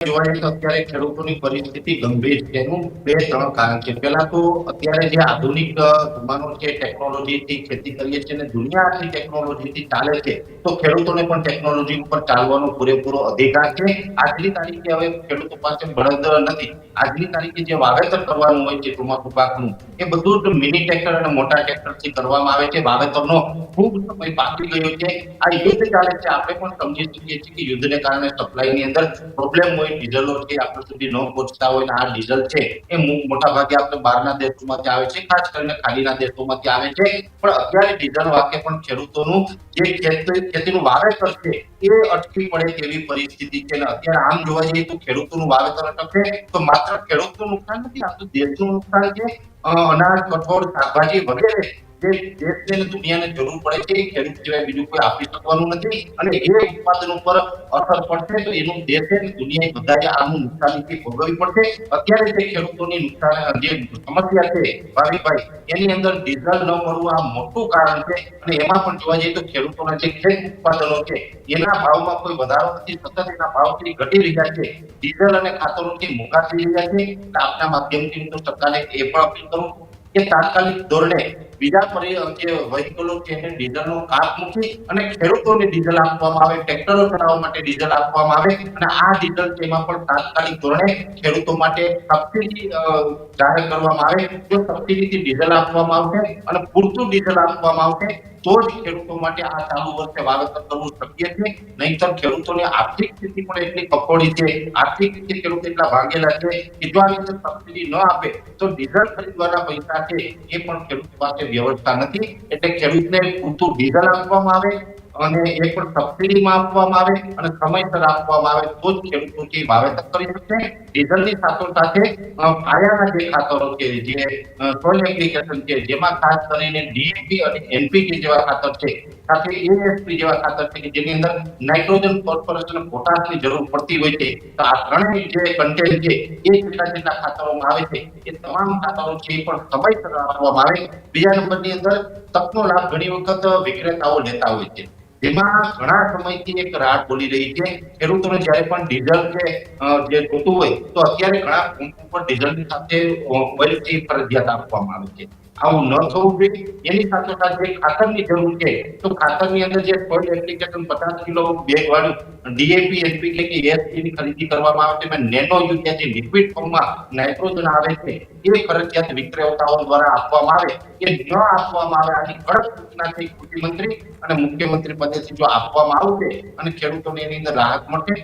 જોવા જઈએ તો અત્યારે ખેડૂતોની પરિસ્થિતિ ગંભીર છે. એનું 2-3 કારણ છે. પહેલા તો અત્યારે જે આધુનિક જમાનો છે, ટેકનોલોજીથી ખેતી કરીએ છીએ અને દુનિયા આટલી ટેકનોલોજીથી ચાલે છે, તો ખેડૂતોને પણ ટેકનોલોજી ઉપર ચાલવાનો પૂરેપૂરો અધિકાર છે. આજની તારીખે હવે ખેડૂતો પાસે બળદ નથી. આજની તારીખે જે વાવેતર કરવાનું હોય છે તમાકુ પાકનું, એ બધું જ મિની ટ્રેક્ટર અને મોટા ટ્રેક્ટરથી કરવામાં આવે છે. વાવેતરનો ખૂબ સમય બાકી ગયો છે. આ યુદ્ધ ચાલે છે. આપણે પણ સમજી શકીએ છીએ કે યુદ્ધને કારણે સપ્લાયની અંદર પ્રોબ્લેમ હોય, ડીઝલો છે આપણે સુધી ન પહોંચતા હોય, અને આ ડીઝલ છે એ મોટા ભાગે આપણે બહારના દેશોમાંથી આવે છે, ખાસ કરીને ખાડીના દેશોમાંથી આવે છે. પણ અત્યારે ડીઝલ વાકે પણ ખેડૂતોનું જે ખેતીનું વાવેતર છે એ અટકી પડે તેવી પરિસ્થિતિ છે. અને અત્યારે આમ જોવા જઈએ તો ખેડૂતોનું વાવેતર અટકે તો માત્ર ખેડૂતનું નુકસાન નથી, આ તો દેશનું નુકસાન છે. અનાજ, કઠોળ, શાકભાજી વગેરે જે દેશને અને દુનિયાને જરૂર પડે છે, એ ખેડૂત સિવાય બીજું કોઈ આપી શકવાનું નથી. અને એ ઉત્પાદન ઉપર અસર પડશે તો એનું દેશે અને દુનિયાએ બધાએ આનું નુકસાનીથી ભોગવવી પડશે. અત્યારે જે ખેડૂતોની નુકસાન જે સમસ્યા છે ભાવિકભાઈ, એની અંદર ડીઝલ ન મળવું આ મોટું કારણ છે. અને એમાં પણ જોવા જઈએ તો ખેડૂતોના જે ખેત ઉત્પાદનો છે એના ભાવમાં કોઈ વધારો નથી, સતત એના ભાવ ઘટી રહ્યા છે. ડીઝલ અને ખાતરોથી મોંઘા થઈ રહ્યા છે. આપના માધ્યમથી હું તો સરકારને એ પણ અપીલ કરું કે તાત્કાલિક ધોરણે બીજા જે વ્હીકલો છે એને ડીઝલનો કાપ મૂકી અને ખેડૂતોને ડીઝલ આપવામાં આવે, ટ્રેક્ટરો ચલાવવા માટે ડીઝલ આપવામાં આવે. અને આ ડીઝલ છે એમાં પણ તાત્કાલિક ધોરણે ખેડૂતો માટે સબસિડી જાહેર કરવામાં આવે. જો સબસિડીથી ડીઝલ આપવામાં આવશે અને પૂરતું ડીઝલ આપવામાં આવશે તો જ ખેડૂતો માટે આ ચાલુ વર્ષે વાવેતર કરવું શક્ય છે. નહીંતર ખેડૂતોની આર્થિક સ્થિતિ પણ એટલી કફોડી છે, આર્થિક રીતે ખેડૂતો એટલા ભાગેલા છે કે જો આ રીતે સબસિડી ન આપે તો ડીઝલ ખરીદવાના પૈસા છે એ પણ ખેડૂત પાસે વ્યવસ્થા નથી. એટલે ખેડૂતને પૂરતું ડીઝલ આપવામાં આવે અને એ પણ સબસિડીમાં આપવામાં આવે અને સમયસર આપવામાં આવે તો જ ખેડૂતો જે વાવેતર કરી શકશે. ડીઝલની સાથોસાથે પાયાના જે ખાતરો છે, જે સોઇલ એપ્લિકેશન છે, જેમાં ખાસ કરીને ડીએપી અને એનપીકે જેવા ખાતર છે, સાથે એએસપી જેવા ખાતર છે કે જેની અંદર નાઇટ્રોજન, ફોસ્ફરસ અને પોટાશની જરૂર પડતી હોય છે. તો આ ત્રણેય જે કન્ટેન્ટ છે એ જેટલા ખાતરોમાં આવે છે એ તમામ ખાતરો છે એ પણ સમયસર આપવામાં આવે. બીજા નંબરની અંદર તકનો લાભ ઘણી વખત વિક્રેતાઓ લેતા હોય છે, જેમાં ઘણા સમયથી એક રાડ બોલી રહી છે. ખેડૂતોને જ્યારે પણ ડીઝલ છે જે જોતું હોય તો અત્યારે ઘણા પંપ ઉપર ડીઝલની સાથે ઓઇલ ફરજિયાત આપવામાં આવે છે. આવું ન થવું જોઈએ. એની સાથોસાથ જે ખાતરની જરૂર છે તો ખાતરની અંદર જે સોઇલ એપ્લિકેશન 50 કિલો બેગ વાળું ડીએપી, એનપીકે કે એસપી ની ખરીદી કરવામાં આવે છે. એમાં નેનો યુરિયા જે લિક્વિડ ફોર્મમાં નાઇટ્રોજન આવે છે એ ફરજિયાત વિક્રેતાઓ દ્વારા આપવામાં આવે. એ ન આપવામાં આવે આની કડક સૂચના છે કૃષિ મંત્રી અને મુખ્યમંત્રી પદેથી જો આપવામાં આવશે અને ખેડૂતોને એની અંદર રાહત મળશે